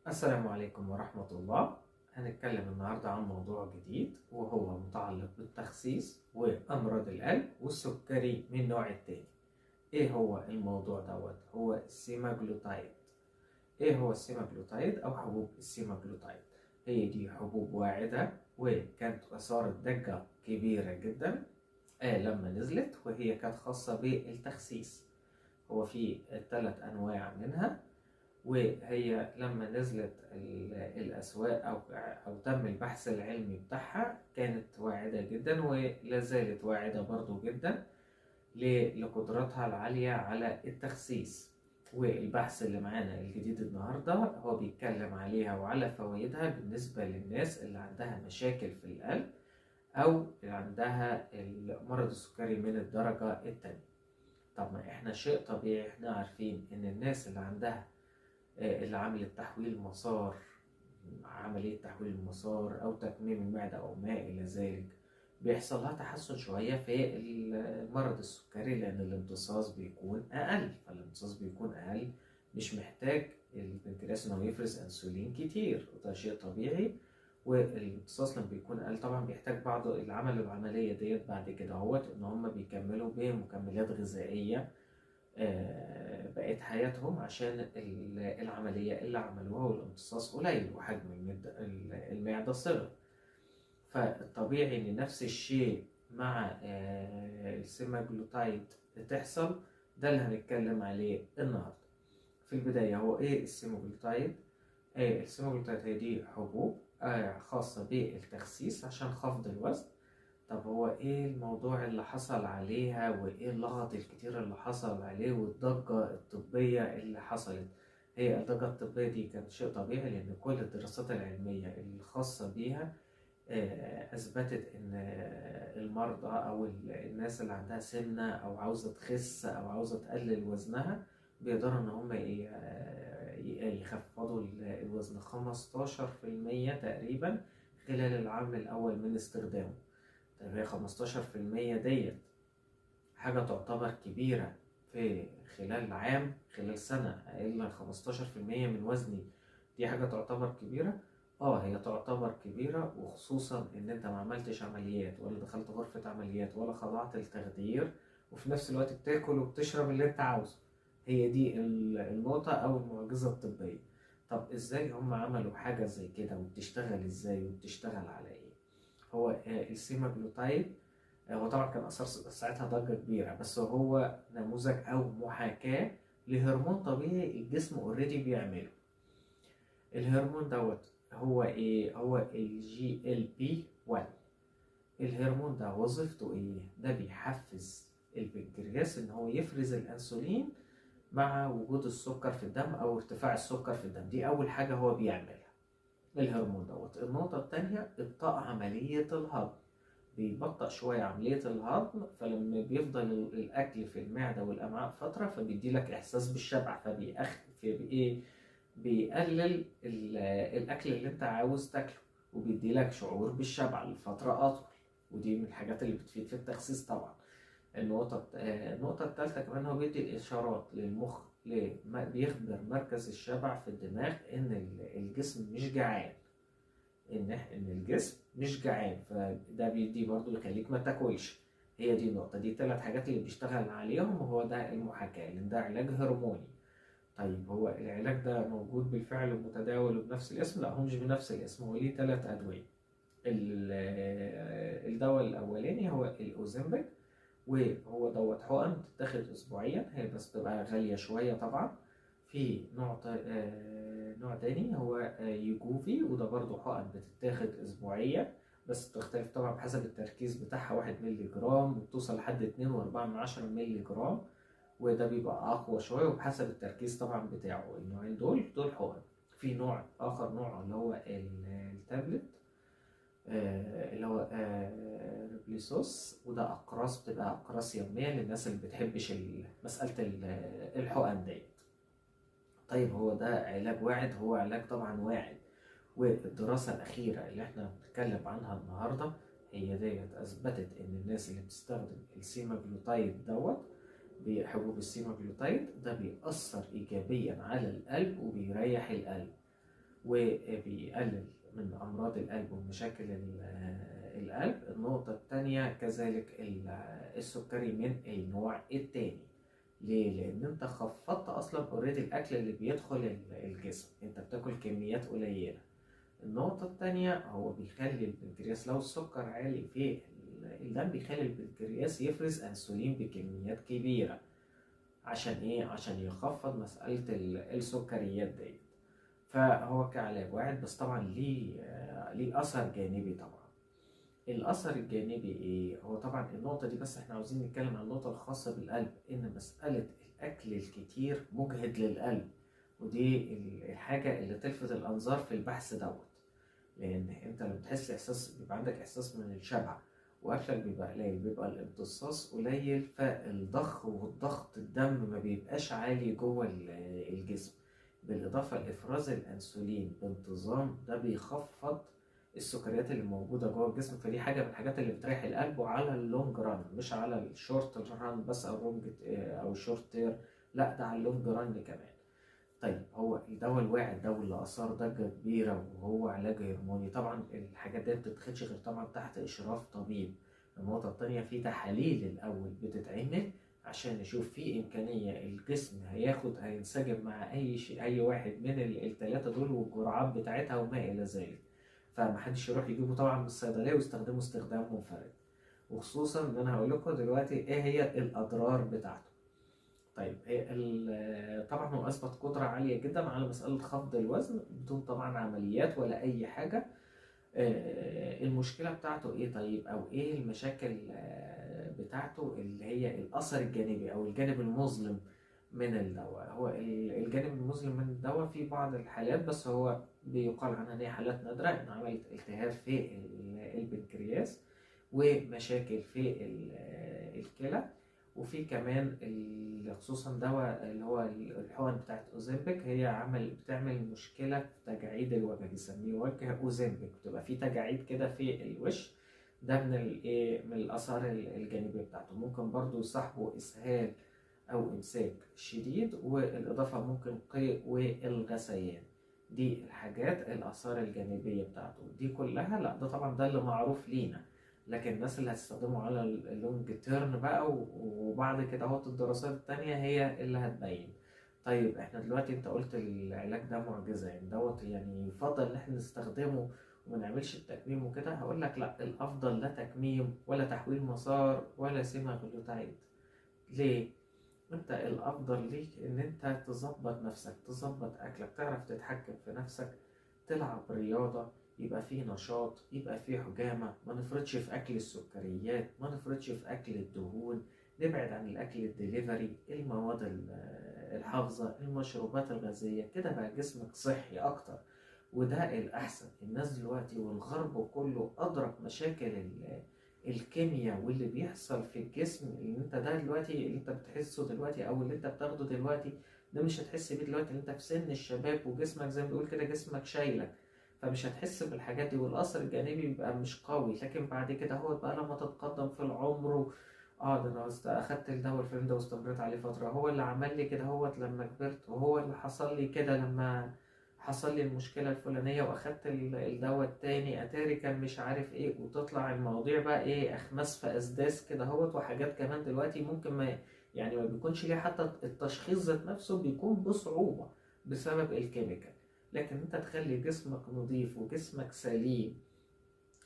السلام عليكم ورحمة الله. هنتكلم النهاردة عن موضوع جديد وهو متعلق بالتخسيس وأمراض القلب والسكري من النوع التاني. إيه هو الموضوع دوت؟ هو السيماجلوتايد. إيه هو السيماجلوتايد أو حبوب السيماجلوتايد؟ هي دي حبوب واعدة وكانت أثارت ضجة كبيرة جدا لما نزلت، وهي كانت خاصة بالتخسيس. هو في 3 أنواع منها، وهي لما نزلت الأسواق أو تم البحث العلمي بتاعها كانت واعدة جدا ولا زالت واعدة برضو جدا لقدرتها العالية على التخسيس. والبحث اللي معانا الجديد النهاردة هو بيتكلم عليها وعلى فوائدها بالنسبة للناس اللي عندها مشاكل في القلب أو اللي عندها المرض السكري من الدرجة التانية. طب ما احنا شيء طبيعي، احنا عارفين ان الناس اللي عندها اللي عملت تحويل مسار، عملية تحويل المسار أو تكميم المعدة أو ما إلى ذلك، بيحصل لها تحسن شوية في المرض السكري لأن الامتصاص بيكون أقل. فالامتصاص بيكون أقل، مش محتاج البنكرياس إنه يفرز أنسولين كتير، وده شيء طبيعي. والامتصاص لما بيكون أقل طبعا بيحتاج بعض اللي عملوا العملية ديت بعد كده هوت إن هم بيكملوا بمكملات غذائية بقيت حياتهم عشان العملية اللي عملوها والامتصاص قليل وحجم المعدة صغر. فالطبيعي ان نفس الشيء مع السيماجلوتايد تحصل. ده اللي هنتكلم عليه النهاردة. في البداية، هو ايه السيماجلوتايد؟ السيماجلوتايد هي دي حبوب خاصة بالتخسيس عشان خفض الوزن. طب هو ايه الموضوع اللي حصل عليها وايه اللغط الكتير اللي حصل عليه والضجة الطبية اللي حصلت؟ هي الضجة الطبية دي كانت شيء طبيعي لأن كل الدراسات العلمية الخاصة بيها أثبتت إن المرضى أو الناس اللي عندها سمنة أو عاوزة تخس أو عاوزة تقلل وزنها بيقدروا إن هم يخفضوا الوزن 15% تقريبا خلال العام الأول من استخدامه. طيب هي 15% ديت حاجة تعتبر كبيرة في خلال عام، خلال سنة أقل 15% من وزني، دي حاجة تعتبر كبيرة؟ هي تعتبر كبيرة، وخصوصا إن أنت ما عملتش عمليات ولا دخلت غرفة عمليات ولا خضعت للتخدير، وفي نفس الوقت بتاكل وبتشرب اللي أنت عاوزه. هي دي النقطة أو المعجزة الطبية. طب إزاي هم عملوا حاجة زي كده وبتشتغل إزاي وبتشتغل على إيه؟ هو السيماجلوتايد هو طبعا كان أثار ساعتها ضجة كبيرة، بس هو نموذج أو محاكاة لهرمون طبيعي الجسم اوريدي بيعمله. الهرمون دوت هو إيه؟ هو الجي ال بي 1. الهرمون ده وظيفته إيه؟ ده بيحفز البنكرياس إن هو يفرز الأنسولين مع وجود السكر في الدم أو ارتفاع السكر في الدم. دي أول حاجة هو بيعملها الهرمون دوت. النقطة التانية إبطاء عملية الهضم، بيبطأ شوية عملية الهضم، فلما بيفضل الأكل في المعدة والأمعاء فترة فبيديلك إحساس بالشبع، بيقلل الأكل اللي أنت عاوز تاكله وبيديلك شعور بالشبع لفترة أطول. ودي من الحاجات اللي بتفيد في التخسيس طبعا. النقطة التالتة كمان هو بيدي إشارات للمخ، بيخبر مركز الشبع في الدماغ إن الجسم مش جعان، ان الجسم مش جعان، فده بيدي برضو يخليك ما تاكلش. هي دي النقطة، دي 3 حاجات اللي بيشتغل عليهم، وهو ده المحاكاة لان ده علاج هرموني. طيب هو العلاج ده موجود بالفعل ومتداول وبنفس الاسم؟ لا، هو مش بنفس الاسم، هو ليه 3 أدوية. الدواء الأولاني هو الأوزمبيك، وهو دوت حقن بتتاخد أسبوعيا، هي بس بتبقى غالية شوية طبعا. في نوع تاني هو يوجوفي، وده برضو حقن بتتاخد أسبوعيا، بس بتختلف طبعا بحسب التركيز بتاعها. 1 مللي جرام وبتوصل لحد 2.4 مللي جرام، وده بيبقى أقوى شوية وبحسب التركيز طبعا بتاعه. النوعين دول حقن. في نوع آخر، نوع اللي هو التابلت، اللي هو ريبليسوس، وده أقراص، بتبقى أقراص يومية للناس اللي بتحبش مسألة الحقن ديت. طيب هو ده علاج واعد؟ هو علاج طبعا واعد. والدراسة الأخيرة اللي احنا بنتكلم عنها النهاردة هي ديت أثبتت إن الناس اللي بتستخدم السيماجلوتايد دوت، بحبوب السيماجلوتايد ده بيأثر إيجابيا على القلب وبيريح القلب. وبيقلل من أمراض القلب ومشاكل القلب. النقطة التانية كذلك السكري من النوع التاني. ليه؟ لأن أنت خفضت أصلا أوريدي الأكل اللي بيدخل الجسم، أنت بتاكل كميات قليلة. النقطة التانية هو بيخلي البنكرياس لو السكر عالي في الدم بيخلي البنكرياس يفرز أنسولين بكميات كبيرة. عشان إيه؟ عشان يخفض مسألة السكريات دي. فهو كعلاج واحد، بس طبعا ليه أثر جانبي طبعا. الأثر الجانبي إيه؟ هو طبعا النقطة دي بس إحنا عاوزين نتكلم عن النقطة الخاصة بالقلب، إن مسألة الأكل الكتير مجهد للقلب، ودي الحاجة اللي تلفت الأنظار في البحث دوت. لأن أنت لما بتحس بيبقى عندك إحساس من الشبع وأكلك بيبقى قليل، بيبقى الامتصاص قليل، فالضخ والضغط الدم ما بيبقاش عالي جوه الجسم. بالإضافة لإفراز الأنسولين بانتظام، ده بيخفض السكريات اللي موجودة جوه الجسم. فدي حاجة من الحاجات اللي بتريح القلب، وعلى اللونج ران، مش على الشورت ران بس، أو الشورت تير، لا ده على اللونج ران كمان. طيب هو الدواء الواحد ده اللي أثار ضجة كبيرة وهو علاج هرموني، طبعا الحاجات دي بتتخدش غير طبعا تحت إشراف طبيب. النقطة التانية، في تحاليل الأول بتتعمل عشان نشوف في إمكانية الجسم هينسجم مع أي واحد من التلاتة دول، والجرعات بتاعتها وما إلى ذلك. فمحدش يروح يجيبه طبعا من الصيدلية ويستخدمه استخدام منفرد، وخصوصا إن أنا هقول لكم دلوقتي إيه هي الأضرار بتاعته. طيب طبعا هو اثبت قدره عاليه جدا على مساله خفض الوزن بدون طبعا عمليات ولا اي حاجه. المشكله بتاعته ايه طيب، او ايه المشاكل بتاعته اللي هي الاثر الجانبي او الجانب المظلم من الدواء؟ هو الجانب المظلم من الدواء في بعض الحالات، بس هو بيقال عنها ان هي حالات نادره، ان عملت التهاب في البنكرياس ومشاكل في الكلى. وفي كمان خصوصا دواء اللي هو الحقن بتاعت اوزيمبيك، هي بتعمل مشكله في تجاعيد الوجه، بيسميه وجه اوزيمبيك، بتبقى فيه تجاعيد كده في الوش. ده من الاثار الجانبيه بتاعته. ممكن برضو يصاحبه اسهال او امساك شديد، والاضافه ممكن قيء والغثيان. دي الحاجات الاثار الجانبيه بتاعته دي كلها. لا ده طبعا ده اللي معروف لينا، لكن الناس اللي هتستخدمه على اللونج تيرن بقى وبعد كده اهوت الدراسات التانية هي اللي هتبين. طيب احنا دلوقتي انت قلت العلاج ده معجزة، يعني دوت يعني يفضل ان احنا نستخدمه وما نعملش التكميم وكده؟ هقول لك لا، الافضل لا تكميم ولا تحويل مسار ولا سيماغلوتايد. ليه؟ انت الافضل ليك ان انت تظبط نفسك، تظبط اكلك، تعرف تتحكم في نفسك، تلعب رياضة، يبقى فيه نشاط، يبقى فيه حجامة، ما نفرطش في أكل السكريات، ما نفرطش في أكل الدهون، نبعد عن الأكل الدليفري، المواد الحافظة، المشروبات الغازية، كده بقى جسمك صحي أكتر. وده الأحسن. الناس دلوقتي والغرب كله أدرك مشاكل الكيمياء واللي بيحصل في الجسم. اللي انت ده دلوقتي اللي انت بتحسه دلوقتي او اللي انت بتاخده دلوقتي، ده مش هتحس بيه دلوقتي اللي انت في سن الشباب وجسمك زي ما بيقول كده جسمك شايلك، فمش هتحس بالحاجات دي، والاثر الجانبي بيبقى مش قوي. لكن بعد كده هو بقى لما تتقدم في العمر ده انا اخدت الدواء الفلاني ده واستمريت عليه فتره، هو اللي عمل لي كده لما كبرت، وهو اللي حصل لي كده لما حصل لي المشكله الفلانيه واخدت الدواء التاني، اتاري كان مش عارف ايه. وتطلع المواضيع بقى ايه، اخماس في اسداس كده وحاجات كمان دلوقتي ممكن ما بيكونش ليه حتى التشخيص ذات نفسه بيكون بصعوبه بسبب الكيميكال. لكن انت تخلي جسمك نظيف وجسمك سليم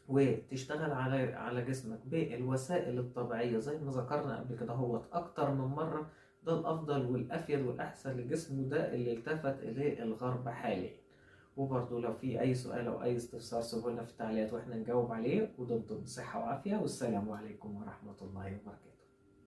وتشتغل على جسمك بالوسائل الطبيعية زي ما ذكرنا قبل كده أكتر من مرة، ده الأفضل والأفيد والأحسن للجسم، وده اللي التفت إليه الغرب حاليا. وبرضه لو في أي سؤال أو أي استفسار سيبولنا في التعليقات وإحنا نجاوب عليه. ودمتم بصحة وعافية، والسلام عليكم ورحمة الله وبركاته.